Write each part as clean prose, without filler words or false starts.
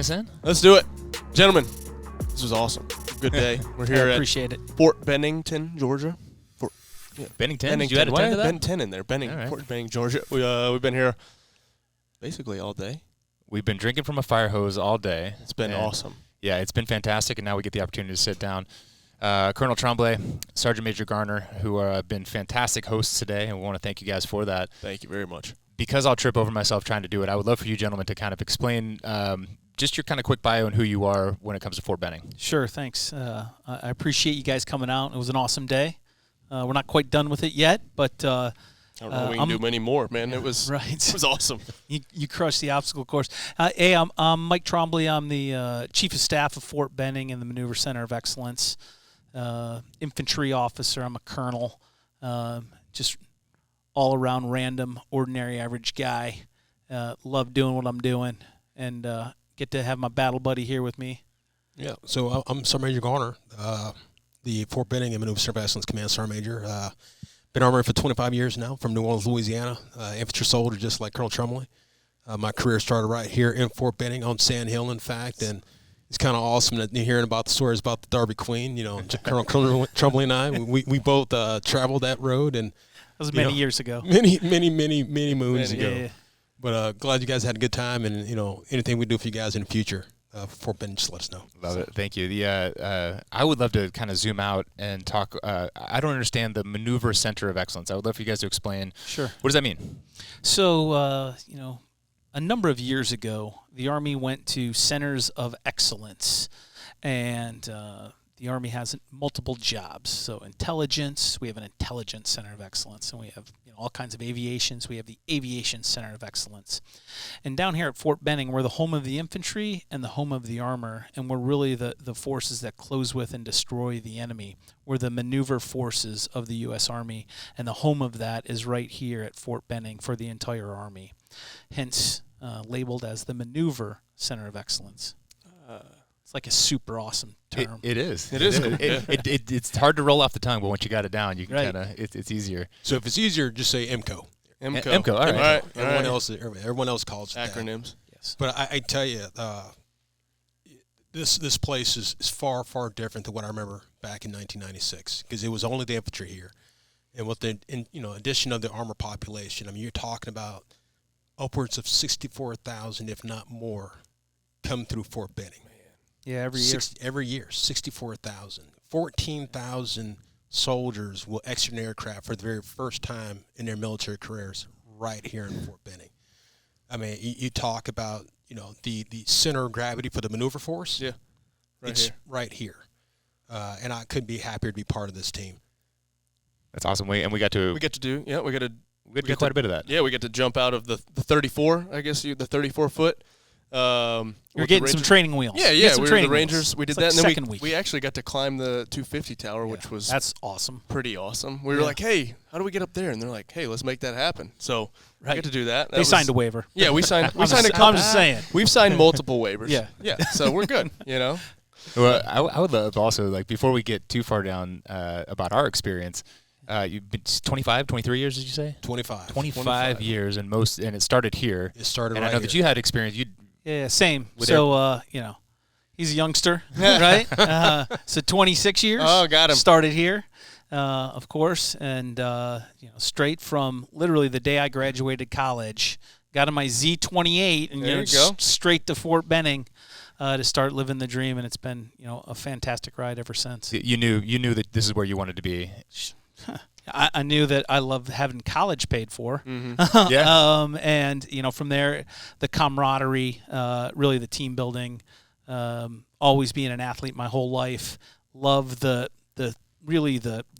us in? Let's do it. Gentlemen, this was awesome. Good day. We're here appreciate it. Fort Bennington, Georgia. Bennington? Did you add a 10 to that? Bennington in there. Fort Benning, Georgia. We've been here basically all day. We've been drinking from a fire hose all day. It's been awesome. Yeah, it's been fantastic, and now we get the opportunity to sit down. Colonel Tremblay, Sergeant Major Garner, who have been fantastic hosts today, and we want to thank you guys for that. Thank you very much. Because I'll trip over myself trying to do it, I would love for you gentlemen to kind of explain just your kind of quick bio and who you are when it comes to Fort Benning. Sure, thanks. I appreciate you guys coming out. It was an awesome day. We're not quite done with it yet, but I don't know if we can do many more, man. It was right. It was awesome. You crushed the obstacle course. Hey, I'm Mike Tremblay. I'm the Chief of Staff of Fort Benning and the Maneuver Center of Excellence. Infantry officer. I'm a colonel. Just all-around random, ordinary, average guy. Love doing what I'm doing, and get to have my battle buddy here with me. Yeah, so I'm Sergeant Major Garner, the Fort Benning and Maneuver Center of Excellence Command Sergeant Major. Been Armored for 25 years now, from New Orleans, Louisiana. Infantry soldier, just like Colonel Tremblay. My career started right here in Fort Benning on Sand Hill, in fact, and it's kind of awesome that hearing about the stories about the Derby Queen. You know, Colonel Tremblay and I, we both traveled that road, and that was many years ago. Many moons ago. Yeah. But glad you guys had a good time, and anything we do for you guys in the future, Fort Benning, just let us know. Love it. Thank you. I would love to kind of zoom out and talk. I don't understand the Maneuver Center of Excellence. I would love for you guys to explain. Sure. What does that mean? So, a number of years ago, the Army went to centers of excellence, and the Army has multiple jobs. So intelligence, we have an intelligence center of excellence, and we have all kinds of aviations. We have the aviation center of excellence. And down here at Fort Benning, we're the home of the infantry and the home of the armor, and we're really the forces that close with and destroy the enemy. We're the maneuver forces of the U.S. Army, and the home of that is right here at Fort Benning for the entire Army, hence labeled as the Maneuver Center of Excellence. It's like a super awesome term. It is. It is. It's hard to roll off the tongue, but once you got it down, you can Right. kind of it's easier. So if it's easier, just say MCoE. MCoE. MCoE, all right. Everyone else calls it that. Acronyms. Yes. But I tell you, this place is far, far different than what I remember back in 1996, because it was only the infantry here, and with the addition of the armor population, I mean, you're talking about upwards of 64,000, if not more, come through Fort Benning. Yeah, every year. 64,000. 14,000 soldiers will exit an aircraft for the very first time in their military careers right here in Fort Benning. I mean, you talk about, the center of gravity for the maneuver force. Yeah, right here. And I couldn't be happier to be part of this team. That's awesome. We get to do quite a bit of that. Yeah, we get to jump out of the 34, I guess the 34 foot. You're getting some training wheels. Yeah. We were the Rangers. We did that, like and then we actually got to climb the 250 tower, which was that's awesome. Pretty awesome. We were like, hey, how do we get up there? And they're like, hey, let's make that happen. So we get to do that. They signed a waiver. Yeah, we signed. I'm just saying. We've signed multiple waivers. Yeah. So we're good. Well, I would love also, before we get too far down about our experience. You've been 25, 23 years, did you say? 25 years, and it started here. It started and right I know here. that you had experience. Yeah, same. So, he's a youngster, right? So 26 years. Oh, got him. Started here, of course, and straight from literally the day I graduated college, got on my Z28 and there you go. Straight to Fort Benning to start living the dream, and it's been a fantastic ride ever since. You knew that this is where you wanted to be. I knew that I loved having college paid for. Mm-hmm. Yeah. And from there, the camaraderie, really the team building, always being an athlete my whole life. Love the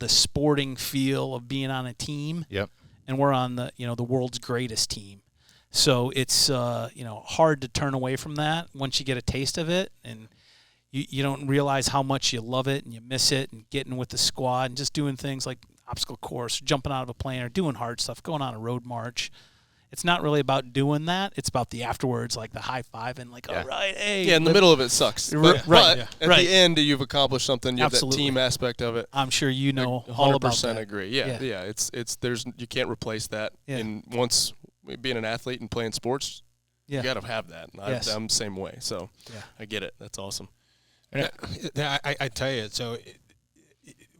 sporting feel of being on a team. Yep. And we're on the world's greatest team. So it's hard to turn away from that once you get a taste of it, and you don't realize how much you love it and you miss it, and getting with the squad and just doing things like obstacle course, jumping out of a plane, or doing hard stuff, going on a road march. It's not really about doing that. It's about the afterwards, like the high five and all right, hey. Yeah, in the middle of it sucks. But at the end, you've accomplished something. You have that team aspect of it. I'm sure you know 100% all about that. agree. Yeah. It's you can't replace that. Yeah. And once being an athlete and playing sports, Yeah. You got to have that. And Yes. I'm the same way. So Yeah. I get it. That's awesome. I tell you, so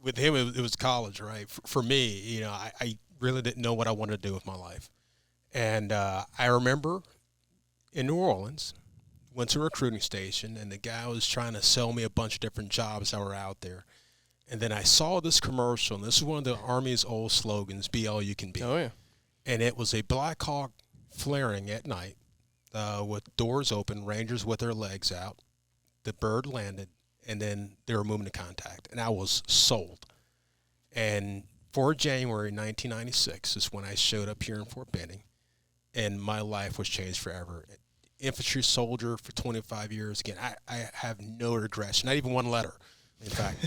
with him, it was college, right? For me, you know, I really didn't know what I wanted to do with my life. And I remember in New Orleans, went to a recruiting station, and the guy was trying to sell me a bunch of different jobs that were out there. And then I saw this commercial, and this is one of the Army's old slogans, be all you can be. Oh, yeah. And it was a Black Hawk flaring at night with doors open, Rangers with their legs out. The bird landed, and then they were moving to contact. And I was sold. And for January 1996 is when I showed up here in Fort Benning, and my life was changed forever. Infantry soldier for 25 years. Again, I have no regrets, not even one letter. In fact,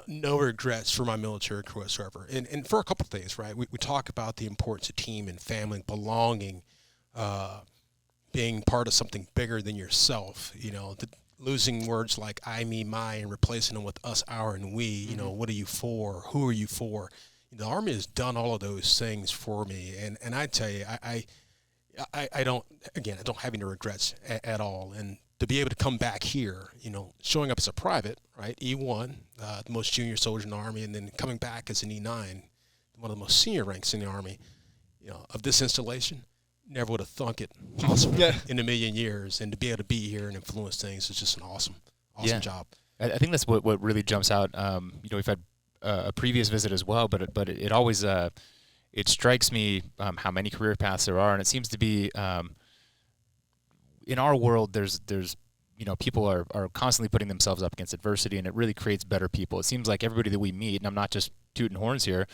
no regrets for my military career whatsoever. And for a couple of things, right? We talk about the importance of team and family, belonging, being part of something bigger than yourself. You know, losing words like I, me, my, and replacing them with us, our, and we. You know, what are you for? Who are you for? The Army has done all of those things for me, and I tell you, I don't have any regrets at all. And to be able to come back here, you know, showing up as a private, right, E1, the most junior soldier in the Army, and then coming back as an E9, one of the most senior ranks in the Army, you know, of this installation, never would have thunk it possible in a million years. And to be able to be here and influence things is just an awesome job. I think that's what really jumps out. You know, we've had a previous visit as well, but it always it strikes me how many career paths there are, and it seems to be in our world there's you know, people are constantly putting themselves up against adversity, and it really creates better people. It seems like everybody that we meet, and I'm not just tooting horns here,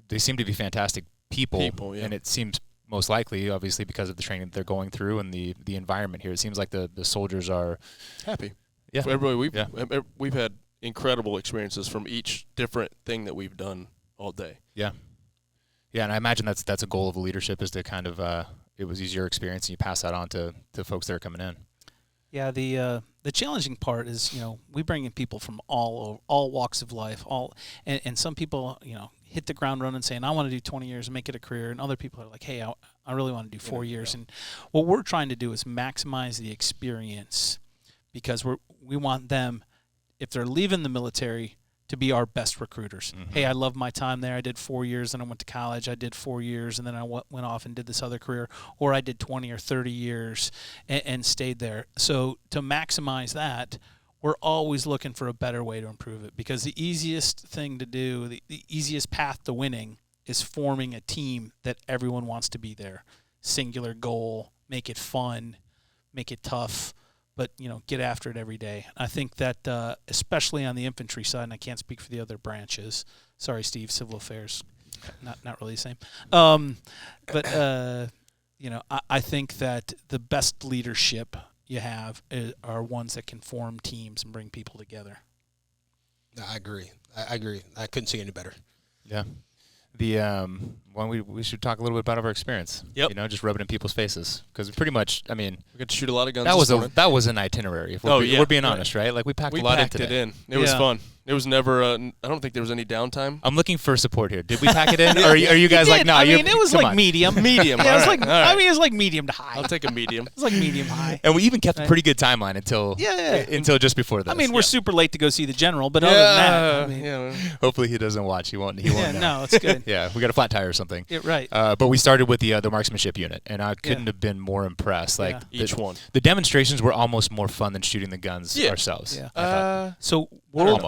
they seem to be fantastic people, yeah. And it seems most likely, obviously, because of the training that they're going through and the environment here. It seems like the soldiers are happy. Yeah, for everybody, we've had incredible experiences from each different thing that we've done all day. Yeah, and I imagine that's a goal of leadership, is to kind of it was your experience and you pass that on to folks that are coming in. Yeah, the challenging part is, you know, we bring in people from all walks of life, and some people, you know, hit the ground running saying, I want to do 20 years and make it a career, and other people are like, hey, I really want to do 4 years. And what we're trying to do is maximize the experience, because we want them, if they're leaving the military, to be our best recruiters. Mm-hmm. Hey, I love my time there. I did 4 years, and I went to college. I did 4 years, and then I went off and did this other career. Or I did 20 or 30 years and stayed there. So to maximize that, we're always looking for a better way to improve it, because the easiest thing to do, the easiest path to winning, is forming a team that everyone wants to be there. Singular goal, make it fun, make it tough, but, you know, get after it every day. I think that especially on the infantry side, and I can't speak for the other branches. Sorry, Steve, civil affairs, not really the same. But you know, I think that the best leadership you have are ones that can form teams and bring people together. I agree. I couldn't see any better. Yeah. The we should talk a little bit about our experience. Yep. You know, just rub it in people's faces, because pretty much, I mean, we got to shoot a lot of guns. That was an itinerary. If we're being honest, right? Like we packed a lot into it. It was fun. It was never. I don't think there was any downtime. I'm looking for support here. Did we pack it in, or are you guys like, no? I mean, it was like medium. Medium. Yeah, it was like. I mean, it was like medium to high. I'll take a medium. It was like medium high. And we even kept a pretty good timeline until just before this. I mean, we're super late to go see the general, but other than that, I mean, hopefully he doesn't watch. He won't. No, it's good. Yeah, we got a flat tire or something. Yeah, right. But we started with the marksmanship unit, and I couldn't have been more impressed. Like each one, the demonstrations were almost more fun than shooting the guns ourselves. Yeah. So world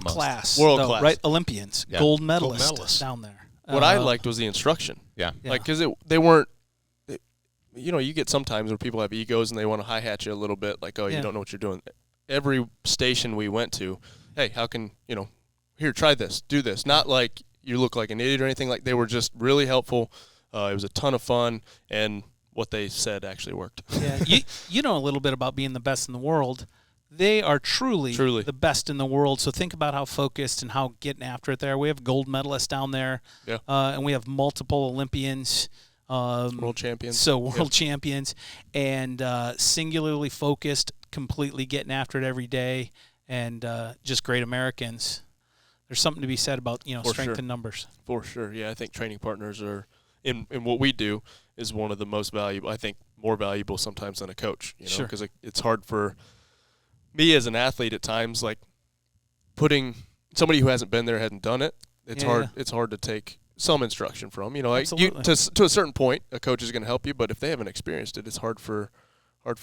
class, right? Olympians, gold medalists down there. What I liked was the instruction. Yeah. Like, because they weren't. You know, you get sometimes where people have egos and they want to high hat you a little bit, like, oh, you don't know what you're doing. Every station we went to, hey, how can, you know, here, try this, do this. Not like you look like an idiot or anything. Like, they were just really helpful. It was a ton of fun, and what they said actually worked. Yeah, you know a little bit about being the best in the world. They are truly the best in the world. So think about how focused and how getting after it there. We have gold medalists down there, and we have multiple Olympians. World champions. So world champions, and singularly focused, completely getting after it every day, and just great Americans. There's something to be said about, you know, strength in numbers. For sure, yeah. I think training partners are in what we do is one of the most valuable, I think more valuable sometimes than a coach, you know, Sure. because it's hard for me as an athlete at times, like putting somebody who hasn't been there, hadn't done it. It's hard. It's hard to take some instruction from, you know, like to a certain point, a coach is going to help you, but if they haven't experienced it, it's hard for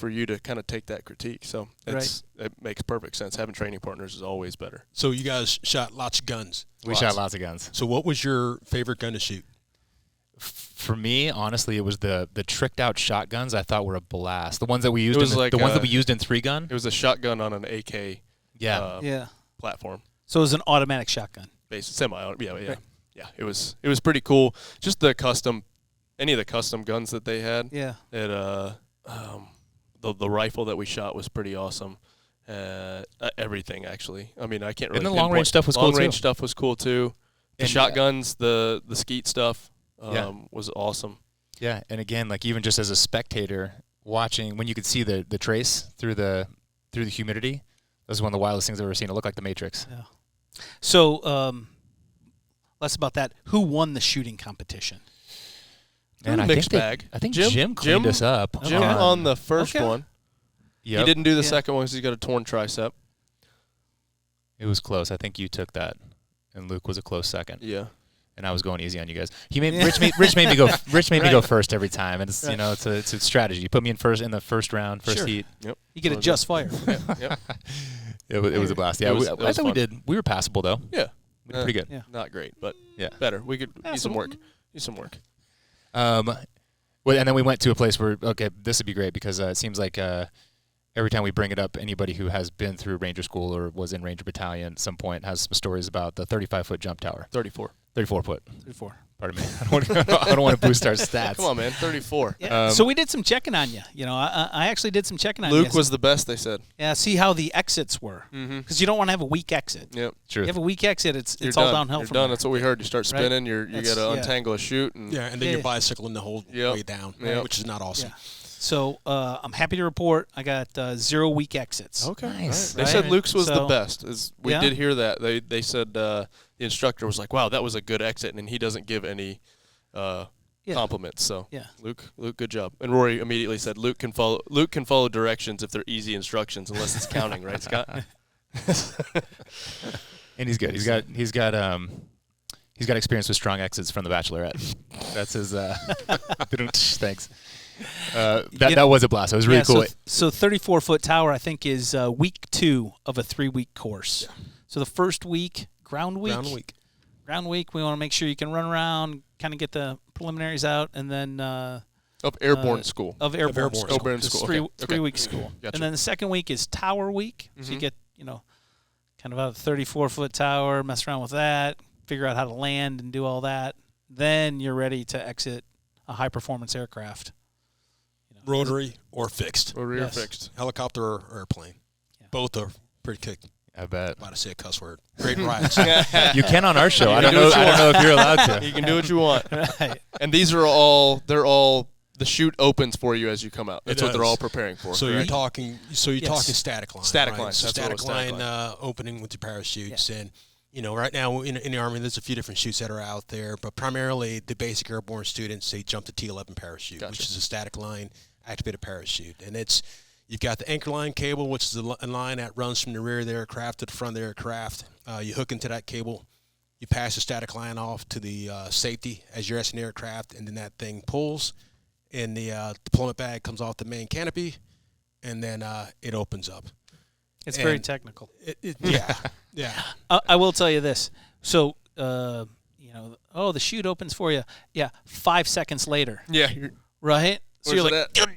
you to kind of take that critique. So it makes perfect sense. Having training partners is always better. So you guys shot lots of guns. We shot lots of guns. So what was your favorite gun to shoot? For me, honestly, it was the tricked out shotguns. I thought were a blast. The ones that we used, the ones that we used in 3-gun. It was a shotgun on an AK. Platform. So it was an automatic shotgun. Semi-automatic. Yeah. It was pretty cool. Just any of the custom guns that they had. Yeah. The rifle that we shot was pretty awesome. Everything actually. I mean, I can't really. And the long range stuff was cool too. Long range stuff was cool too. The shotguns, the skeet stuff. Was awesome. Yeah, and again, like even just as a spectator watching, when you could see the trace through the humidity, that was one of the wildest things I've ever seen. It looked like the Matrix. Yeah. So, less about that. Who won the shooting competition? And I mixed bag. I think Jim cleaned us up. Jim on the first one. Yep. He didn't do the second one because he's got a torn tricep. It was close. I think you took that, and Luke was a close second. Yeah. And I was going easy on you guys. Rich made me go. Rich made me go first every time, and it's it's a strategy. You put me in the first round, first heat. Yep. You get adjust fire. Yep. It was a blast. Yeah, I thought we did. We were passable though. Yeah, we did pretty good. Yeah. Not great, but yeah, better. We could use some work. Well, and then we went to a place where this would be great because it seems like every time we bring it up, anybody who has been through Ranger School or was in Ranger Battalion at some point has some stories about the 35-foot jump tower. 34 foot. 34. Pardon me. I don't want to boost our stats. Come on, man. 34. Yeah. So we did some checking on you. You know, I actually did some checking on you. Luke was the best, they said. Yeah, see how the exits were. Because you don't want to have a weak exit. Yep. True. You have a weak exit, it's You're all done. downhill You're from done. there. That's what we heard. You start spinning, you got to untangle a chute. And and then you're bicycling the whole way down, which is not awesome. Yeah. So I'm happy to report I got 0 weak exits. Okay. Nice. They said Luke's was the best. We did hear that. They said the instructor was like, wow, that was a good exit, and he doesn't give any compliments. So Luke, good job. And Rory immediately said Luke can follow directions if they're easy instructions, unless it's counting, right, Scott? And he's good. He's got experience with strong exits from The Bachelorette. That's his. Thanks. That was a blast. It was really cool. So 34-foot tower, I think, is week 2 of a 3-week course. Yeah. So the first week, ground week. We want to make sure you can run around, kind of get the preliminaries out, and then of Airborne school. Of Airborne school. Airborne school. 3-week school. Gotcha. And then the second week is tower week. So you get kind of a 34-foot tower, mess around with that, figure out how to land and do all that. Then you're ready to exit a high-performance aircraft. Rotary or fixed. Rotary or fixed. Helicopter or airplane. Yeah. Both are pretty kick. I bet. About to say a cuss word. Great rides. You can on our show. I don't know if you're allowed to. You can do what you want. Right. And these are all the chute opens for you as you come out. That's what they're all preparing for. So you're talking static line. Static line. So static line opening with your parachutes. And right now in the Army, there's a few different chutes that are out there, but primarily the basic airborne students, they jump the T11 parachute, which is a static line activated parachute. And you've got the anchor line cable, which is a line that runs from the rear of the aircraft to the front of the aircraft. You hook into that cable, you pass the static line off to the safety as you're exiting the aircraft, and then that thing pulls, and the deployment bag comes off the main canopy, and then it opens up. It's very technical. Yeah. I will tell you this. So, the chute opens for you. Yeah, 5 seconds later. Yeah. Right? So you're like, got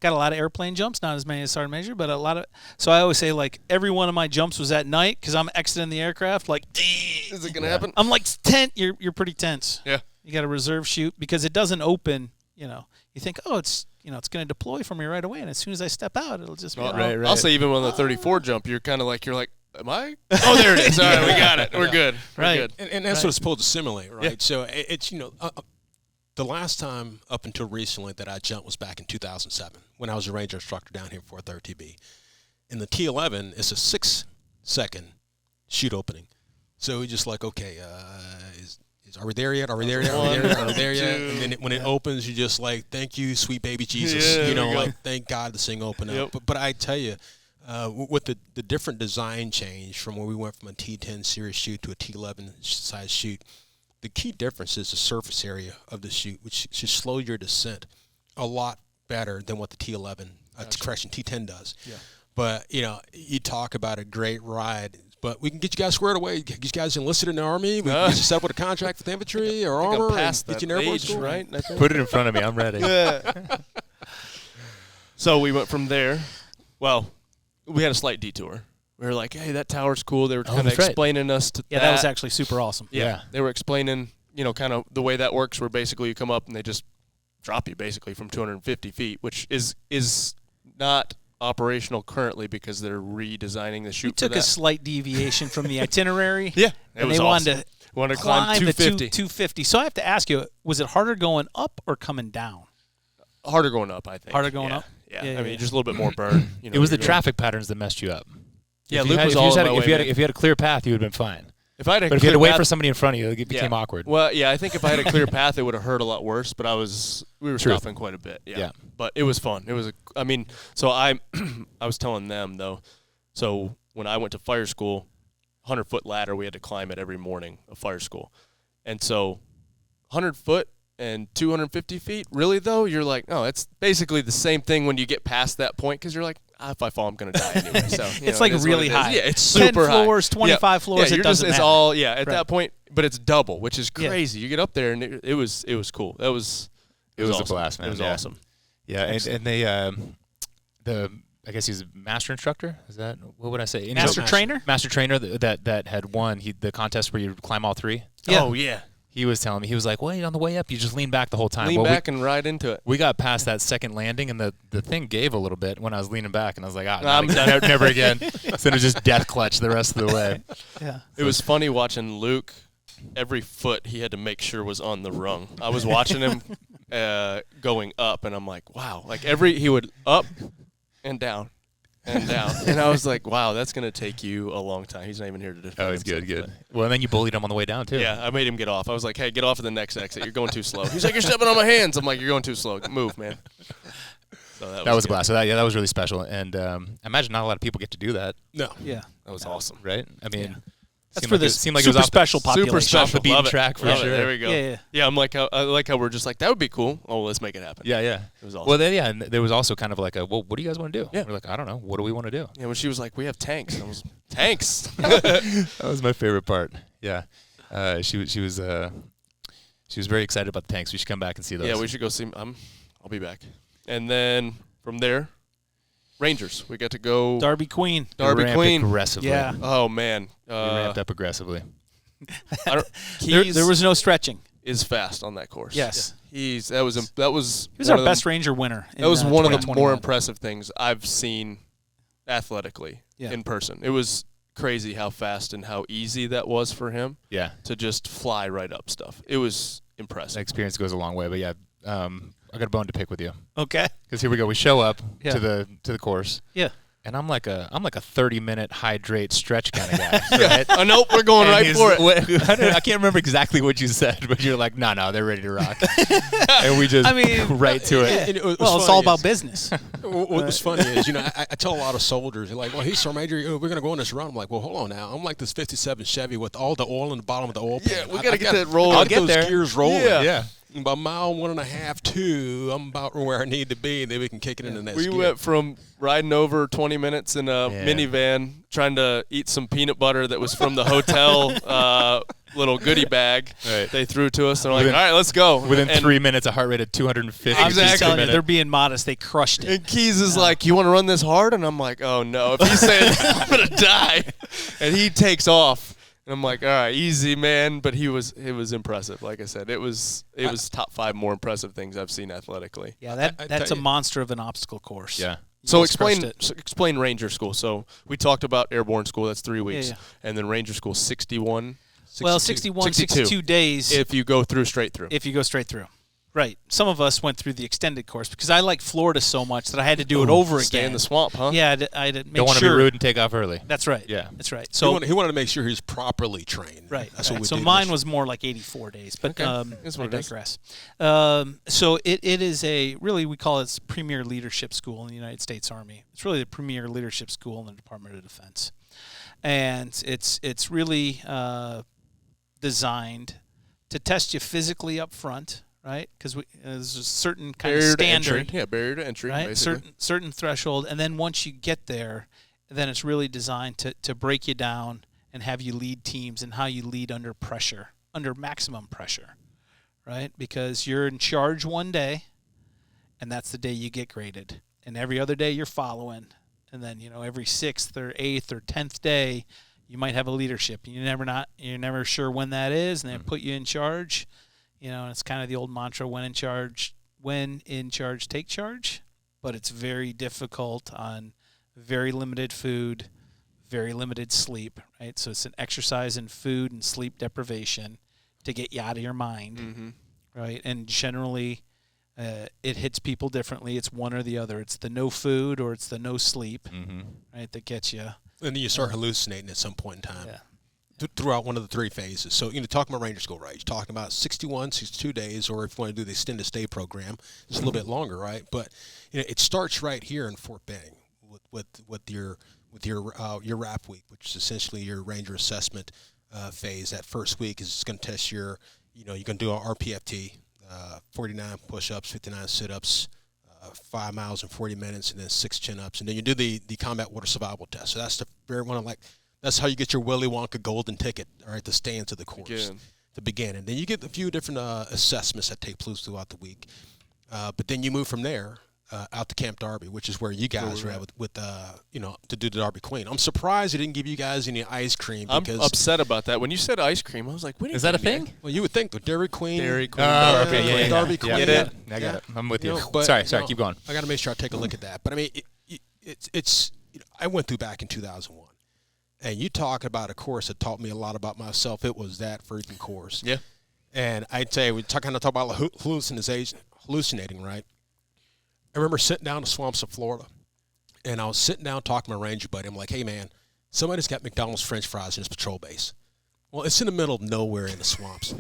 a lot of airplane jumps, not as many as Sergeant Major, but a lot of. So I always say, like, every one of my jumps was at night because I'm exiting the aircraft. Like, is it gonna happen? I'm like tense. You're pretty tense. Yeah. You got a reserve chute because it doesn't open. You think, it's it's going to deploy for me right away, and as soon as I step out, it'll just be right. I'll say even on the 34 jump, you're like, am I? Oh, there it is. All right, we got it. We're good. Right. We're good. And that's what it's supposed to simulate, right? Yeah. So it's the last time up until recently that I jumped was back in 2007 when I was a Ranger instructor down here for ARTB. In the T11, it's a 6-second chute opening. So we just like, okay, are we there yet? Are we there yet? Are we there yet? Are we there yet? And then when it opens, you just like, thank you, sweet baby Jesus. Yeah, you know, like thank God this thing opened up. But I tell you, with the different design change from where we went from a T10 series chute to a T11 size chute, the key difference is the surface area of the chute, which should slow your descent a lot better than what the T11, correction, T10 does. Yeah. But, you know, you talk about a great ride, but we can get you guys squared away. Get you guys enlisted in the Army. We can get you set up with a contract with infantry or armor. Get you an airborne school. Right? Put it in front of me. I'm ready. Yeah. So we went from there. Well, we had a slight detour. We were like, hey, that tower's cool. They were kind of explaining us to that was actually super awesome. Yeah. They were explaining, you know, kind of the way that works, where basically you come up and they just drop you basically from 250 feet, which is not operational currently because they're redesigning the chute. We took a slight deviation from the itinerary. Yeah, and they wanted to climb 250. The 250. So I have to ask you, was it harder going up or coming down? Harder going up, I think. Harder going up? Yeah. I mean, just a little bit more burn. You know, it was the traffic patterns that messed you up. Yeah, Luke was all if you had a clear path, you would have been fine. If you had to wait for somebody in front of you, it became awkward. Well, yeah, I think if I had a clear path, it would have hurt a lot worse. But we were stopping quite a bit. Yeah. But it was fun. It was so I was telling them though. So when I went to fire school, 100-foot ladder, we had to climb it every morning of fire school, and so 100 foot and 250 feet. Really though, you're like, oh, it's basically the same thing when you get past that point, because you're like, if I fall, I'm gonna die anyway. So it's like really high. Yeah, it's super 10 floors, 25 floors. Yeah, it doesn't it's matter. all at that point, but it's double, which is crazy. You get up there and it was cool. It was awesome. A blast, man. It was awesome. Yeah, and they I guess he's a master instructor. Is that what would I say? Master trainer. Master trainer that had won the contest where you climb all three. Yeah. Oh yeah. He was telling me, he was like, wait, on the way up, you just lean back the whole time. Lean back and ride into it. We got past that second landing, and the thing gave a little bit when I was leaning back, and I was like, never again. So it was just death clutch the rest of the way. Yeah. It was funny watching Luke. Every foot he had to make sure was on the rung. I was watching him going up, and I'm like, wow. Like he would up and down. And down. And I was like, wow, that's going to take you a long time. He's not even here to defend. Oh, he's good. Well, and then you bullied him on the way down, too. Yeah, I made him get off. I was like, hey, get off at the next exit. You're going too slow. He's like, you're stepping on my hands. I'm like, you're going too slow. Move, man. So that was a blast. So that was really special. And I imagine not a lot of people get to do that. No. Yeah. That was awesome. Right? I mean... Yeah. That's for this super special population. Super special. Off the beaten track, for sure. There we go. Yeah, I like how we're just like, that would be cool. Oh, let's make it happen. Yeah. It was awesome. Well, and there was also kind of like well, what do you guys want to do? Yeah. We're like, I don't know. What do we want to do? Yeah, when she was like, we have tanks. And I was, tanks? That was my favorite part. Yeah. She was very excited about the tanks. We should come back and see those. Yeah, we should go see them. I'll be back. And then from there, Rangers. We got to go. Darby Queen. Aggressively. Yeah. Oh, man. We ramped up aggressively. There was no stretching. Is fast on that course. Yes. He was our best Ranger winner. That was one of the more impressive things I've seen athletically in person. It was crazy how fast and how easy that was for him. Yeah. To just fly right up stuff. It was impressive. That experience goes a long way, but yeah, I got a bone to pick with you. Okay. Because here we go. We show up to the course. Yeah. And I'm like a 30-minute hydrate stretch kind of guy. Right? Oh, nope, we're going right for it. I can't remember exactly what you said, but you're like, no, they're ready to rock. And we just right to it. It's all about business. What was funny is, I tell a lot of soldiers, they're like, well, hey, Sergeant Major, we're going to go on this run. I'm like, well, hold on now. I'm like this 57 Chevy with all the oil in the bottom of the oil pan. Yeah, we got to get that rolling. I'll get those gears rolling. Yeah. About mile 1.5, 2, I'm about where I need to be, and then we can kick it in the next gear. We went from riding over 20 minutes in a minivan, trying to eat some peanut butter that was from the hotel little goodie bag they threw to us, and we're like, all right, let's go. Within 3 minutes, a heart rate of 250. Exactly. They're being modest. They crushed it. And Keys is like, you want to run this hard? And I'm like, oh, no. If he's saying I'm going to die. And he takes off. And I'm like, all right, easy, man. But it was impressive. Like I said, it was top 5 more impressive things I've seen athletically. Yeah, that's a monster of an obstacle course. Yeah. So explain Ranger School. So we talked about Airborne School. That's 3 weeks. Yeah. And then Ranger School, 62. 62 days. If you go straight through. If you go straight through. Right. Some of us went through the extended course because I like Florida so much that I had to do it over again. Stay in the swamp, huh? Yeah, I had to make Don't want to be rude and take off early. That's right. Yeah. That's right. So he wanted to make sure he was properly trained. Right. That's what we so did mine was more like 84 days, but I digress. So it is we call it premier leadership school in the United States Army. It's really the premier leadership school in the Department of Defense, and it's really designed to test you physically up front. Right, because there's a certain kind of standard. Barrier to entry. Right, basically. certain threshold, and then once you get there, then it's really designed to break you down and have you lead teams and how you lead under pressure, under maximum pressure, right? Because you're in charge one day, and that's the day you get graded, and every other day you're following, and then every 6th or 8th or 10th day, you might have a leadership. You're never sure when that is, and they put you in charge. And it's kind of the old mantra, when in charge, take charge. But it's very difficult on very limited food, very limited sleep, right? So it's an exercise in food and sleep deprivation to get you out of your mind, right? And generally, it hits people differently. It's one or the other. It's the no food or it's the no sleep, right, that gets you. And then you start hallucinating at some point in time. Yeah. Throughout one of the 3 phases. So, talking about Ranger School, right? You're talking about 61, 62 days, or if you want to do the extended stay program, it's a little bit longer, right? But, it starts right here in Fort Benning with your RAP week, which is essentially your Ranger assessment phase. That first week is going to test you're going to do an RPFT, 49 push-ups, 59 sit-ups, 5 miles in 40 minutes, and then 6 chin-ups. And then you do the combat water survival test. So that's the very one that's how you get your Willy Wonka golden ticket, all right, to stay into the course, to begin. And then you get a few different assessments that take place throughout the week. But then you move from there out to Camp Darby, which is where you guys are at with to do the Darby Queen. I'm surprised they didn't give you guys any ice cream. I'm because upset about that. When you said ice cream, I was like, is that a thing? Well, you would think the Dairy Queen. Oh, okay, yeah. Darby Queen. I get it. I'm with you. Sorry, keep going. I got to make sure I take a look at that. But, I mean, it's I went through back in 2001. And you talk about a course that taught me a lot about myself. It was that freaking course. Yeah. And I'd say we talk about hallucinating, right? I remember sitting down in the swamps of Florida, and I was sitting down talking to my ranger buddy. I'm like, hey, man, somebody's got McDonald's French fries in his patrol base. Well, it's in the middle of nowhere in the swamps.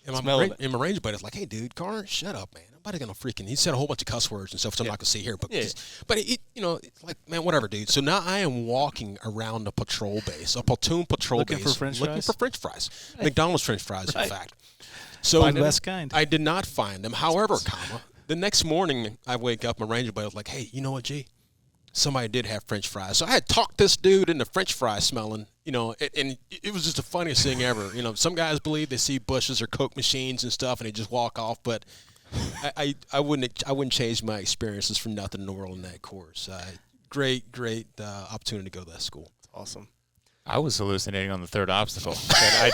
And my ranger buddy's like, hey, dude, Carter, shut up, man. Nobody gonna freaking. He said a whole bunch of cuss words and stuff, which I'm not gonna say here. But it's like, man, whatever, dude. So now I am walking around the patrol base, a platoon patrol looking base, looking for French fries, McDonald's French fries, in fact. So Find the best kind. I did not find them. However, the next morning I wake up, my ranger buddy was like, hey, you know what, G? Somebody did have French fries. So I had talked this dude into French fry smelling, and it was just the funniest thing ever. Some guys believe they see bushes or Coke machines and stuff and they just walk off, but I wouldn't change my experiences for nothing in the world in that course. Great opportunity to go to that school. Awesome. I was hallucinating on the 3rd obstacle. I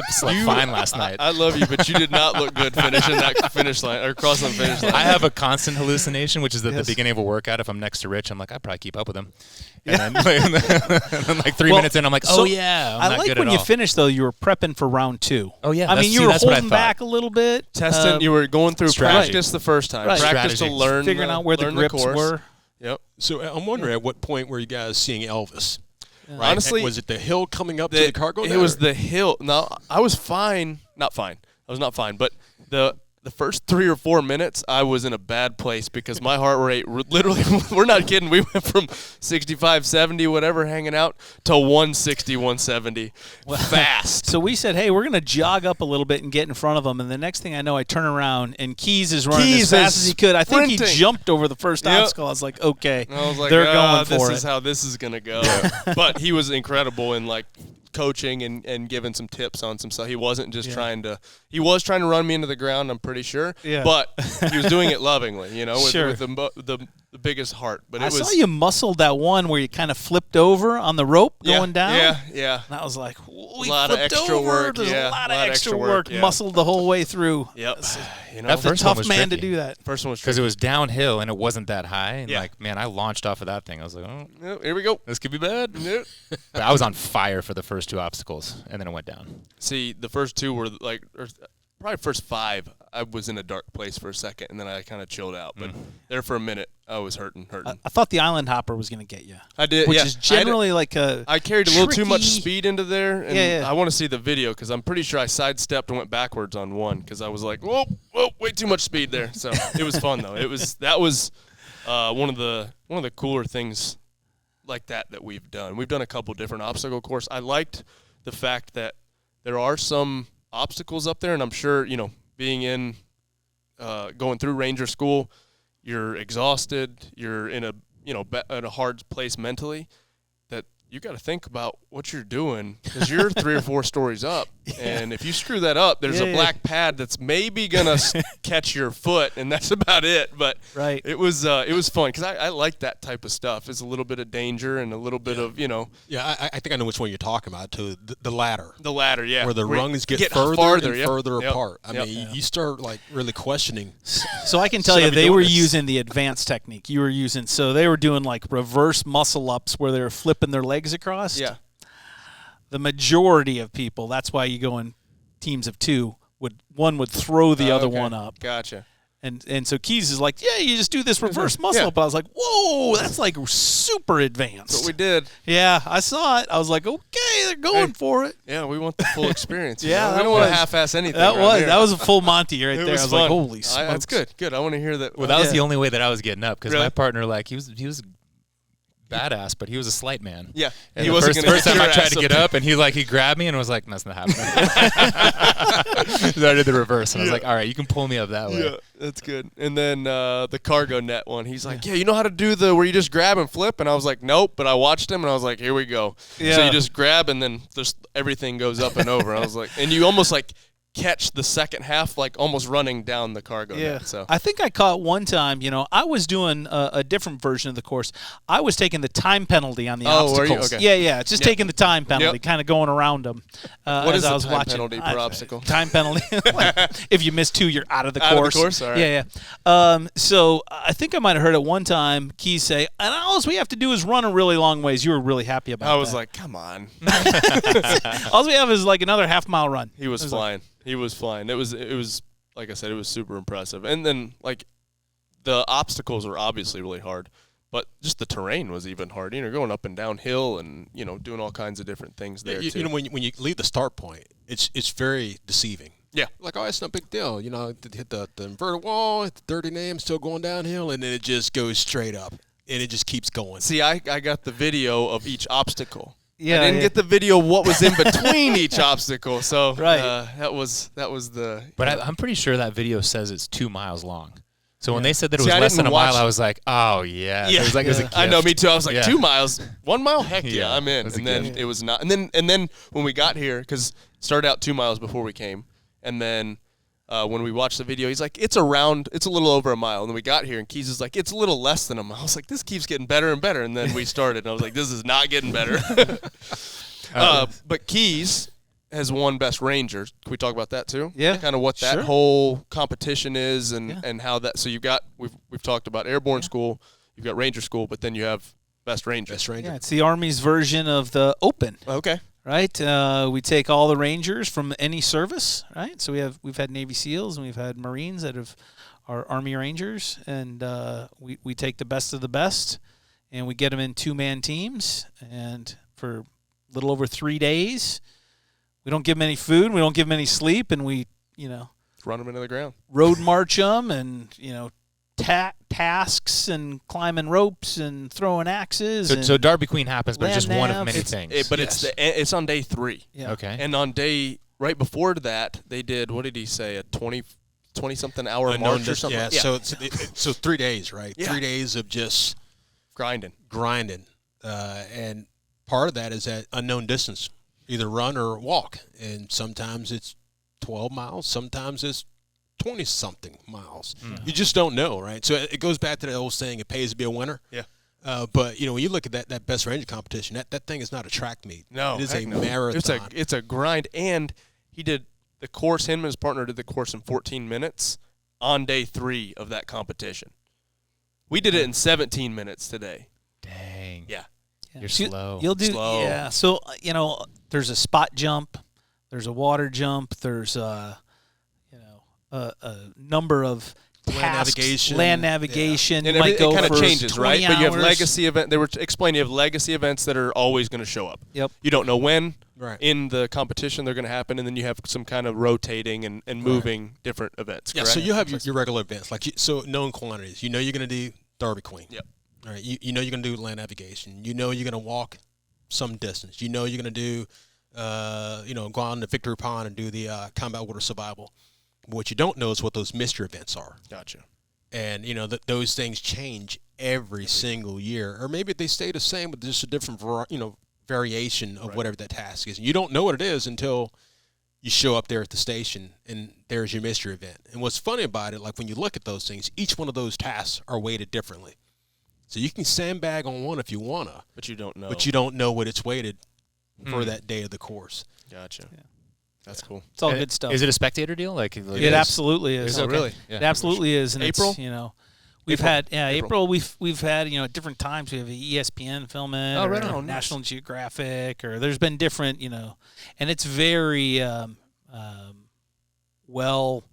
slept fine last night. I love you, but you did not look good finishing that finish line or crossing the finish line. I have a constant hallucination, which is at the beginning of a workout. If I'm next to Rich, I'm like, I'd probably keep up with him. And then like 3 minutes in, I'm like, I'm not like good when at you all. finished, though, you were prepping for round 2. Oh, yeah. I mean, you were holding back a little bit. Testing, you were going through strategy. practice the first time. Right. Practice Strategy. to learn. Figuring out where the grips were. Yep. So I'm wondering at what point were you guys seeing Elvis? Right. Honestly, was it the hill coming up to the cargo? It was the hill. No, I was fine. Not fine. I was not fine. But the first 3 or 4 minutes, I was in a bad place because my heart rate literally, we're not kidding, we went from 65, 70, whatever, hanging out, to 160, 170 fast. So we said, hey, we're going to jog up a little bit and get in front of them. And the next thing I know, I turn around, and Keys is running as fast as he could. I think he jumped over the first obstacle. I was like, okay, I was like, they're going for it. This is how this is going to go. But he was incredible in, like, coaching and giving some tips on some stuff. He wasn't just trying to – he was trying to run me into the ground, I'm pretty sure. Yeah. But he was doing it lovingly, with the biggest heart. But I saw you muscled that one where you kind of flipped over on the rope going down. Yeah. And I was like, a lot of extra work. There's a lot of extra work muscled the whole way through. Yep. That's a tough man to do that. First one was because it was downhill and it wasn't that high. And man, I launched off of that thing. I was like, oh, here we go. This could be bad. Yep. But I was on fire for the first 2 obstacles, and then it went down. See, the first 2 were like probably first 5, I was in a dark place for a second, and then I kind of chilled out. But there for a minute, I was hurting. I thought the island hopper was going to get you. I did, which is generally I carried a little too much tricky- speed into there, and Yeah. I want to see the video because I'm pretty sure I sidestepped and went backwards on one because I was like, whoa, way too much speed there. So it was fun though. That was one of the cooler things like that we've done. We've done a couple different obstacle courses. I liked the fact that there are some obstacles up there, and I'm sure being in going through Ranger school, you're exhausted, you're in a at a hard place mentally, that you got to think about what you're doing because you're 3 or 4 stories up, and if you screw that up, there's a black pad that's maybe gonna catch your foot, and that's about it. But it was fun because I like that type of stuff. It's a little bit of danger and a little bit of Yeah, I think I know which one you're talking about too. The ladder. The ladder, yeah, where the rungs get farther and further apart. I mean, you start like really questioning. So I can tell you, they were using the advanced technique. You were using, so they were doing like reverse muscle ups where they were flipping their legs across. Yeah. The majority of people, that's why you go in teams of 2, one would throw the other one up. Gotcha. And so Keys is like, yeah, you just do this reverse muscle up. I was like, whoa, that's like super advanced. That's what we did. Yeah, I saw it. I was like, okay, they're going for it. Yeah, we want the full experience. Yeah, we don't want to half-ass anything. That was a full Monty right there. I was fun. like, holy smokes. That's good. Good. I want to hear that. Well, that was the only way that I was getting up because Really? my partner, like, he was badass, but he was a slight man. Yeah. And He the wasn't first gonna time I get tried your to ass get up, and he grabbed me and was like, "That's not happening." So I did the reverse, and I was like, "All right, you can pull me up that way." Yeah, that's good. And then the cargo net one, he's like, "Yeah, you know how to do the where you just grab and flip?" And I was like, "Nope," but I watched him, and I was like, "Here we go." Yeah. So you just grab, and then just everything goes up and over. I was like, and you almost like catch the second half, like almost running down the cargo net. So I think I caught one time, I was doing a different version of the course. I was taking the time penalty on the obstacles. Were you? Okay. Yeah, just taking the time penalty, kind of going around them. What is I the was time watching. penalty per obstacle? Time penalty. Like, if you miss 2, you're out of the Out of the course. course? All right. Yeah. So I think I might have heard at one time Keys say, and all we have to do is run a really long ways. You were really happy about that. I was like, come on. All we have is like another half-mile run. He was flying. He was flying. It was like I said, it was super impressive. And then like the obstacles were obviously really hard, but just the terrain was even hard. Going up and down hill and doing all kinds of different things there too. When you leave the start point, it's very deceiving. Yeah. Like, oh, it's no big deal. Hit the inverted wall, hit the dirty name, still going downhill, and then it just goes straight up, and it just keeps going. See, I got the video of each obstacle. Yeah, I didn't get the video of what was in between each obstacle. So that was the. But I'm pretty sure that video says it's 2 miles long. So when they said that it See, was I less than didn't a mile, watch- I was like, oh yeah. It was like it was a gift. I know, me too. I was like, Yeah. 2 miles, 1 mile, heck yeah, Yeah, I'm in. it was a And then gift. it was not. And then when we got here, because it started out 2 miles before we came, and then when we watched the video, he's like, it's a little over a mile. And then we got here, and Keys is like, it's a little less than a mile. I was like, this keeps getting better and better. And then we started, and I was like, this is not getting better. But Keys has won Best Ranger. Can we talk about that too? Yeah. Kind of what that Sure. whole competition is and how that. So you've got we've talked about Airborne School, you've got Ranger School, but then you have Best Ranger. Yeah, it's the Army's version of the Open. Okay. Right, we take all the Rangers from any service. Right, so we've had Navy SEALs and we've had Marines that are Army Rangers, and we take the best of the best, and we get them in 2-man teams, and for a little over 3 days, we don't give them any food, we don't give them any sleep, and we Run them into the ground. road march them, and tasks and climbing ropes and throwing axes. So Darby Queen happens, but it's just land one of nav. many It's- things. But it's on day 3. Yeah. Okay. And on day right before that, they did, what did he say, a 20-something hour march or something? Yeah, so 3 days, right? Yeah. 3 days of just grinding. and part of that is that unknown distance, either run or walk, and sometimes it's 12 miles, sometimes it's 20-something miles. You just don't know, right? So it goes back to the old saying, it pays to be a winner. Yeah. But when you look at that Best Ranger competition, that thing is not a track meet. No, it is heck a no. marathon. It's a grind, and he did the course. Him and his partner did the course in 14 minutes on day 3 of that competition. We did it in 17 minutes today. Dang. Yeah. You're slow. You'll do, Slow. yeah. So there's a spot jump, there's a water jump, there's number of tasks, land navigation. And might go it kind for of changes, 20 right? But you have hours. legacy event. They were explaining you have legacy events that are always going to show up. Yep. You don't know when Right. in the competition they're going to happen, and then you have some kind of rotating and moving different events. Yeah, correct? so you have your regular events, so known quantities. You know you're going to do Derby Queen. Yep. All right. You know you're going to do land navigation. You know you're going to walk some distance. You know you're going to do, go on to Victory Pond and do the combat water survival. What you don't know is what those mystery events are. Gotcha. And, those things change every single year. Or maybe they stay the same, but just a different, variation of whatever that task is. And you don't know what it is until you show up there at the station and there's your mystery event. And what's funny about it, like when you look at those things, each one of those tasks are weighted differently. So you can sandbag on one if you want to. But you don't know. But you don't know what it's weighted for that day of the course. Gotcha. Yeah. That's cool. It's all good stuff. Is it a spectator deal? It absolutely is. Is it really? Yeah. It absolutely is. And April? It's, we've had April. We've had at different times we have ESPN film it, Oh, right or on. National Geographic, or there's been different and it's very well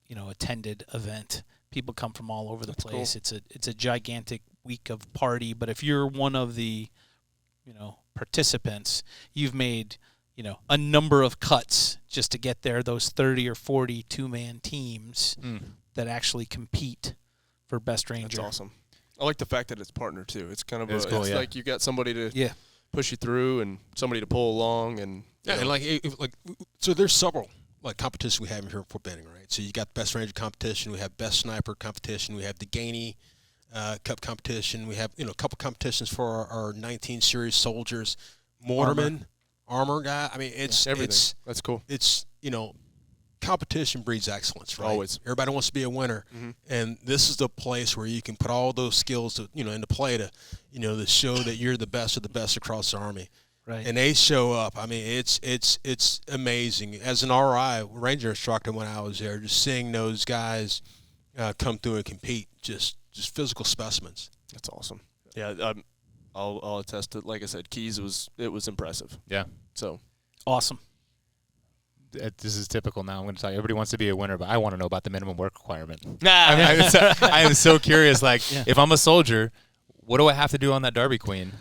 attended event. People come from all over the place. Cool. It's a gigantic week of party. But if you're one of the participants, you've made a number of cuts just to get there. Those 30 or 40 two-man teams that actually compete for Best Ranger. That's awesome. I like the fact that it's partner too. It's kind of It's cool, yeah. like you got somebody to push you through and somebody to pull along and so there's several competitions we have here in Fort Benning, right? So you got the Best Ranger competition, we have Best Sniper competition, we have the Gainey Cup competition, we have a couple competitions for our 19 series soldiers, Mortarman, Armor guy. I mean, it's everything. That's cool. It's competition breeds excellence, right? Always. Everybody wants to be a winner, and this is the place where you can put all those skills into play to to show that you're the best of the best across the Army. Right. And they show up. I mean, it's amazing. As an RI Ranger instructor, when I was there, just seeing those guys come through and compete, just physical specimens. That's awesome. Yeah, I'll attest to. Like I said, Keys was impressive. Yeah. So Awesome. This is typical now. I'm going to tell you, everybody wants to be a winner, but I want to know about the minimum work requirement. I am so curious. If I'm a soldier, what do I have to do on that Derby Queen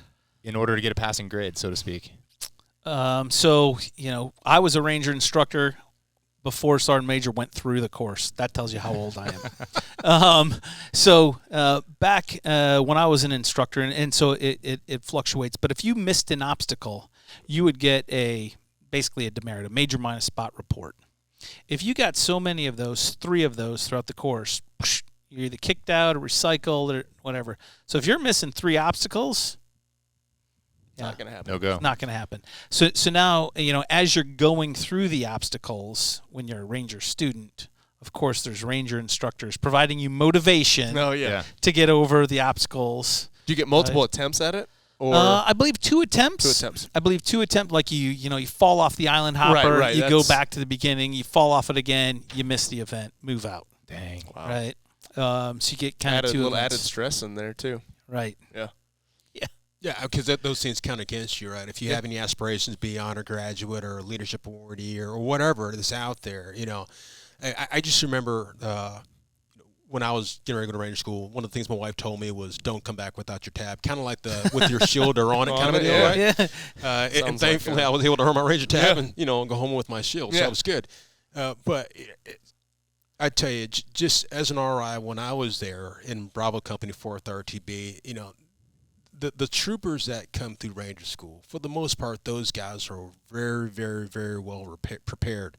in order to get a passing grade, so to speak? So I was a Ranger instructor before Sergeant Major went through the course. That tells you how old I am. Back when I was an instructor, and so it fluctuates. But if you missed an obstacle, you would get basically a demerit, a major minus spot report. If you got so many of those, 3 of those throughout the course, you're either kicked out or recycled or whatever. So if you're missing 3 obstacles, it's not going to happen. No go. it's not going to happen. So now, as you're going through the obstacles, when you're a Ranger student, of course, there's Ranger instructors providing you motivation Oh yeah. to get over the obstacles. Do you get multiple attempts at it? Or I believe 2 attempts. 2 attempts. I believe 2 attempps. Like you fall off the island hopper. Right, you go that's- back to the beginning. You fall off it again. You miss the event. Move out. Dang. Wow. Right. So you get kind Add of a 2 little events. added stress in there too. Right. Yeah. Yeah, because those things count against you, right? If you have any aspirations to be honor graduate or leadership awardee or whatever that's out there, I just remember when I was getting ready to go to Ranger School, one of the things my wife told me was don't come back without your tab, kind of like the with your shield or on it kind of a deal, right? Yeah. And thankfully, I was able to earn my Ranger tab and go home with my shield, so Yeah. it was good. But I tell you, just as an RI, when I was there in Bravo Company 4th ARTB, the troopers that come through Ranger School, for the most part, those guys are very, very, very well prepared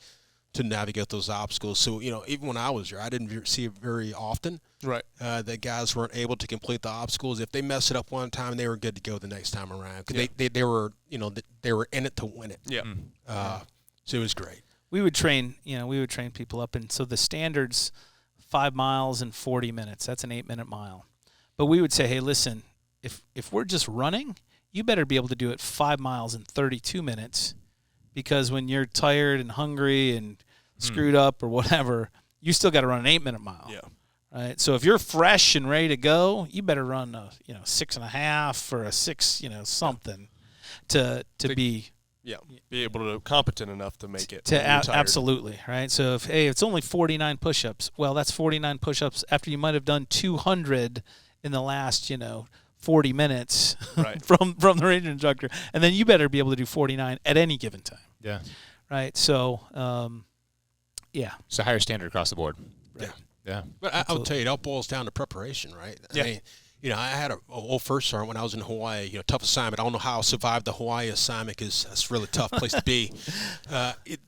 to navigate those obstacles. So, even when I was there, I didn't see it very often. Right. That guys weren't able to complete the obstacles. If they messed it up one time, they were good to go the next time around because they were, they were in it to win it. Yeah. So it was great. We would train people up, and so the standard's 5 miles in 40 minutes. That's an 8-minute mile. But we would say, hey, listen, if we're just running, you better be able to do it 5 miles in 32 minutes, because when you're tired and hungry and screwed up or whatever, you still got to run an 8-minute mile. Yeah. Right. So if you're fresh and ready to go, you better run a 6.5 or a 6, something to be be able to competent enough to make it. Absolutely, right? So if it's only 49 push-ups, well, that's 49 push-ups after you might have done 200 in the last 40 minutes from the ranger instructor, and then you better be able to do 49 at any given time. Yeah. Right. So it's a higher standard across the board. Right. Yeah. But I'll tell you, it all boils down to preparation, right? Yeah. I mean, I had a old first sergeant when I was in Hawaii, tough assignment. I don't know how I survived the Hawaii assignment because that's a really tough place to be.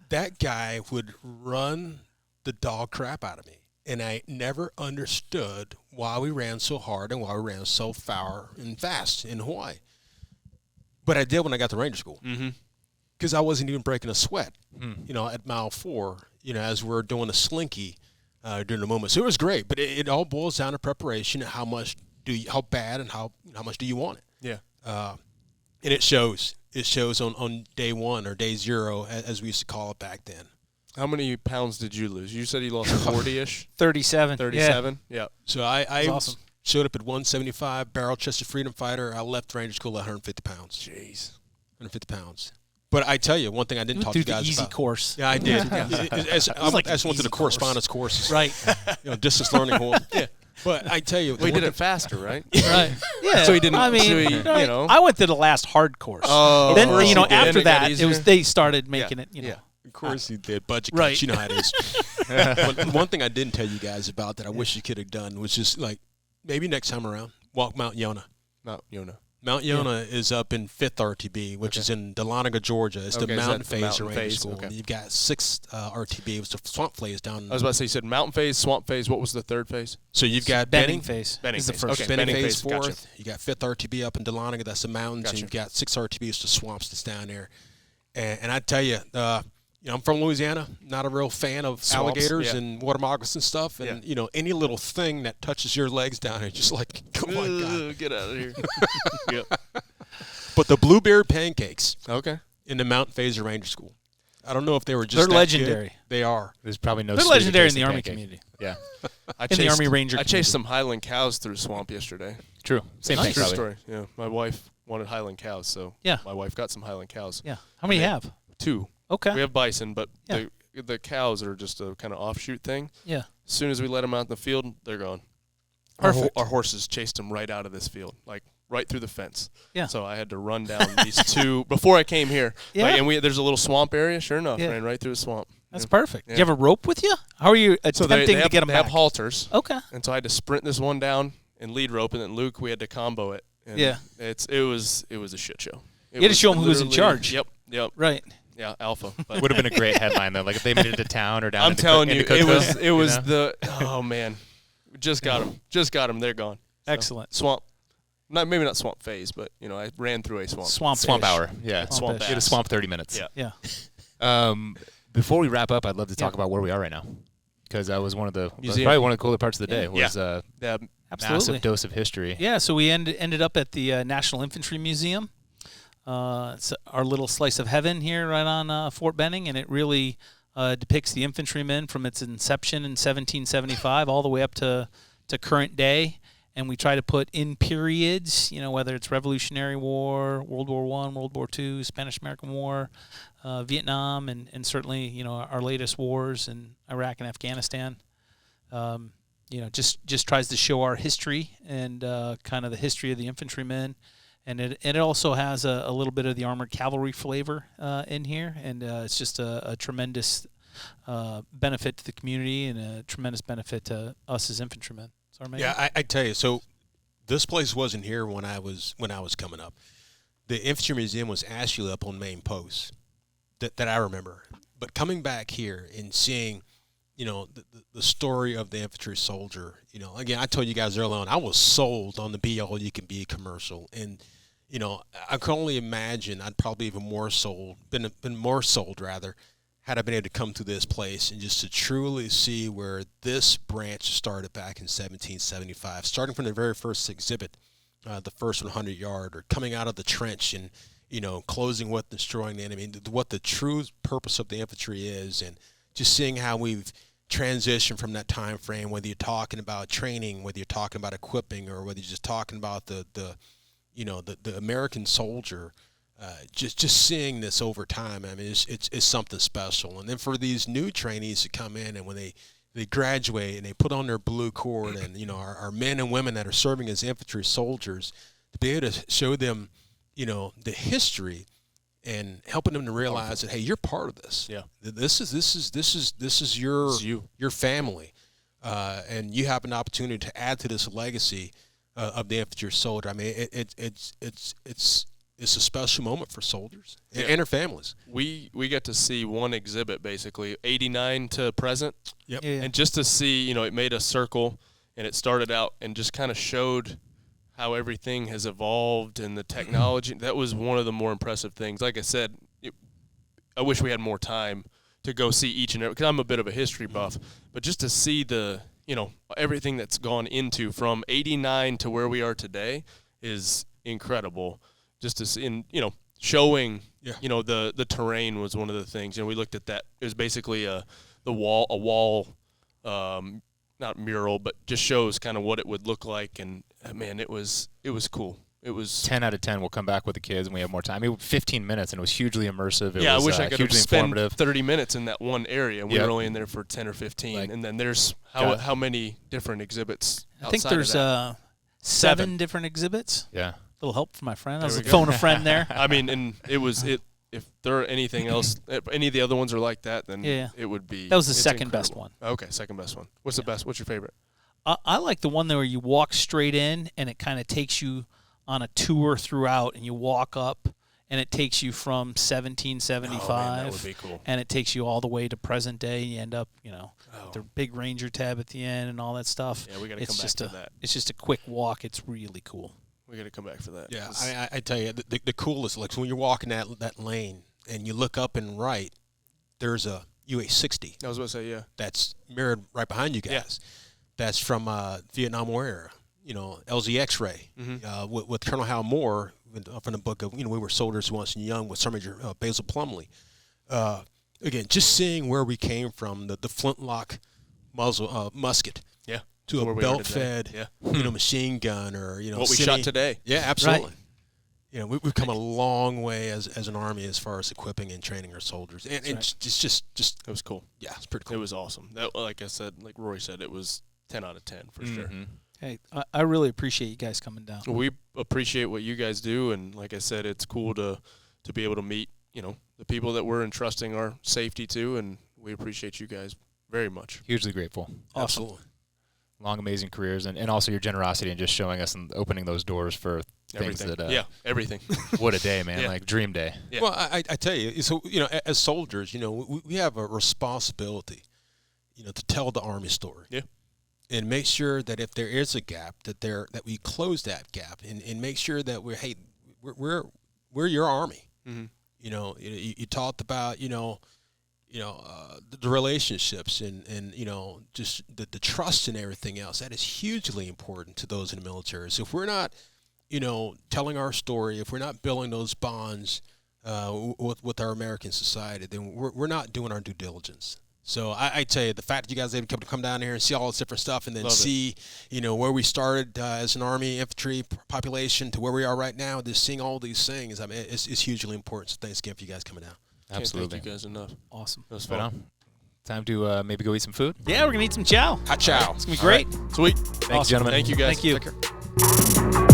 That guy would run the dog crap out of me. And I never understood why we ran so hard and why we ran so far and fast in Hawaii. But I did when I got to Ranger School. Because I wasn't even breaking a sweat, at mile 4, as we're doing a slinky during the movement. So it was great, but it all boils down to preparation. How bad and how much do you want it? Yeah. And it shows. It shows on day 1 or day 0, as we used to call it back then. How many pounds did you lose? You said you lost 40-ish? 37. 37? Yeah. So I awesome. showed up at 175, barrel-chested freedom fighter. I left Ranger School at 150 pounds. Jeez. 150 pounds. But I tell you, one thing I didn't talk to you guys the easy about. course. Yeah, I did. I went to the correspondence courses. Right. Distance learning course. Yeah. But I tell you. We did it faster, right? Right. Yeah. So he didn't. I mean, I went to the last hard course. Oh. Then after it that, they started making it. Of course you did. Budget right. cuts. You know how it is. But one thing I didn't tell you guys about that I wish you could have done was just maybe next time around, walk Mount Yonah. Mount Yonah is up in 5th RTB, which is in Dahlonega, Georgia. It's the Mountain Phase Ranger School. Okay. You've got 6th RTB. It was the Swamp Phase down. I was about to say, you said Mountain Phase, Swamp Phase. What was the third phase? So you've got Benning Phase. Benning is the phase. first. Okay. Benning Phase 4th. Gotcha. You got 5th RTB up in Dahlonega. That's the mountains. Gotcha. And you've got 6th RTB. It's the swamps that's down there. And I tell you, I'm from Louisiana. Not a real fan of Swamps, alligators and water moccasins stuff. And, any little thing that touches your legs down there, just like, oh, my God. Get out of here. Yep. But the blueberry pancakes in the Mountain Phaser Ranger School, I don't know if they were just They're legendary. Good. They are. There's probably no. They're legendary in the Army community. Yeah. The Army Ranger I chased some Highland cows through the swamp yesterday. True. Same thing. True Probably. story. Yeah. My wife wanted Highland cows, so my wife got some Highland cows. Yeah. How many you have? 2. Okay. We have bison, but the cows are just a kind of offshoot thing. Yeah. As soon as we let them out in the field, they're gone. Perfect. Our horses chased them right out of this field, right through the fence. Yeah. So I had to run down these 2 before I came here. Yeah. And there's a little swamp area. Sure enough, ran right through the swamp. That's perfect. Do you have a rope with you? How are you attempting to get them They back? have halters. Okay. And so I had to sprint this one down and lead rope, and then Luke, we had to combo it. And it was a shit show. You had to show them who was in charge. Yep. Right. Yeah, alpha. It would have been a great headline though. Like if they made it to town or down. I'm telling you, it was the. Oh man, just got them. They're gone. So, excellent. Swamp. Maybe not swamp phase, but I ran through a swamp. Swamp hour. Yeah. Swamp. You had a swamp 30 minutes. Yeah. Before we wrap up, I'd love to talk about where we are right now, because that was probably one of the cooler parts of the day. Was absolutely. Massive dose of history. Yeah. So we ended up at the National Infantry Museum. It's our little slice of heaven here right on Fort Benning, and it really depicts the infantrymen from its inception in 1775 all the way up to current day. And we try to put in periods, whether it's Revolutionary War, World War I, World War II, Spanish-American War, Vietnam, and certainly, our latest wars in Iraq and Afghanistan. Just tries to show our history and kind of the history of the infantrymen. And it also has a little bit of the armored cavalry flavor in here, and it's just a tremendous benefit to the community and a tremendous benefit to us as infantrymen. Yeah, I tell you, so this place wasn't here when I was coming up. The Infantry Museum was actually up on Main Post that I remember. But coming back here and seeing, the story of the infantry soldier, again, I told you guys earlier on, I was sold on the Be All You Can Be commercial, and I can only imagine I'd probably even been more sold had I been able to come to this place and just to truly see where this branch started back in 1775, starting from the very first exhibit, the first 100-yard, or coming out of the trench and, closing with destroying the enemy, what the true purpose of the infantry is, and just seeing how we've transitioned from that time frame, whether you're talking about training, whether you're talking about equipping, or whether you're just talking about the American soldier, just seeing this over time, I mean, it's something special. And then for these new trainees to come in and when they graduate and they put on their blue cord, and you know our men and women that are serving as infantry soldiers, to be able to show them, you know, the history and helping them to realize that, hey, you're part of this. Yeah. This is your family, and you have an opportunity to add to this legacy of the infantry soldier. I mean, it's a special moment for soldiers and their families. We get to see one exhibit, basically 89 to present. Yep. Yeah. And just to see, you know, it made a circle, and it started out and just kind of showed how everything has evolved and the technology. That was one of the more impressive things. Like I said, I wish we had more time to go see each and every, because I'm a bit of a history buff, but just to see the, you know, everything that's gone into from 89 to where we are today is incredible. Just to see, and, you know, showing, you know, the terrain was one of the things. You know, we looked at that. It was basically a wall, not mural, but just shows kind of what it would look like. And man, it was cool. It was 10 out of 10. We'll come back with the kids, and we have more time. I mean, 15 minutes, and it was hugely immersive. It was, I wish I could have spent informative. 30 minutes in that one area, and we were only in there for 10 or 15. Like, and then there's how many different exhibits? I think there's 7 different exhibits. Yeah. A little help from my friend. I There was we go. phone a friend there. I mean, and it was it. If there are anything else, if any of the other ones are like that, then it would be. That was the it's second best incredible. one. Okay, second best one. What's the best? What's your favorite? I like the one where you walk straight in and it kind of takes you on a tour throughout, and you walk up and it takes you from 1775. Oh, man, that would be cool. And it takes you all the way to present day. You end up, you know, the big Ranger tab at the end and all that stuff. Yeah, we got to come back to that. It's just a quick walk. It's really cool. We got to come back for that. Yeah, I tell you, the coolest, like when you're walking that lane and you look up and right, there's a UA-60. I was about to say, yeah. That's mirrored right behind you guys. Yeah. That's from Vietnam War era. You know, LZ X-ray with Colonel Hal Moore from the book of, you know, We Were Soldiers Once and Young with Sergeant Major Basil Plumley. Again, just seeing where we came from, the flintlock muzzle musket. Yeah. To a belt-fed, yeah. you know, machine gun, or, you know, what we shot today. Yeah, absolutely. Right. You know, we've come a long way as an army as far as equipping and training our soldiers, and it's just it was cool. Yeah, it's pretty cool. It was awesome. That, like I said, like Rory said, it was 10 out of 10 for sure. Hey, I really appreciate you guys coming down. We appreciate what you guys do, and like I said, it's cool to be able to meet, you know, the people that we're entrusting our safety to, and we appreciate you guys very much. Hugely grateful. Awesome. Absolutely. Long, amazing careers, and also your generosity and just showing us and opening those doors for things Everything. that Everything. what a day, man. Yeah. Like dream day. Yeah. Well, I tell you, so, you know, as soldiers, you know, we have a responsibility, you know, to tell the Army story. Yeah. And make sure that if there is a gap, that we close that gap, and make sure that we're your Army. Mm-hmm. You know, you talked about, the relationships and you know, just the trust and everything else. That is hugely important to those in the military. So if we're not, you know, telling our story, if we're not building those bonds with our American society, then we're not doing our due diligence. So I tell you, the fact that you guys able to come down here and see all this different stuff, and then see, you know, where we started as an Army infantry population to where we are right now, just seeing all these things, I mean, it's hugely important. So thanks again for you guys coming down. Absolutely. Can't thank you guys enough. Awesome. That was Right fun. on. Time to maybe go eat some food. Yeah, we're going to eat some chow. Hot chow. It's going to be great. Sweet. Thanks, gentlemen. Thank you, guys. Thank you. Take care.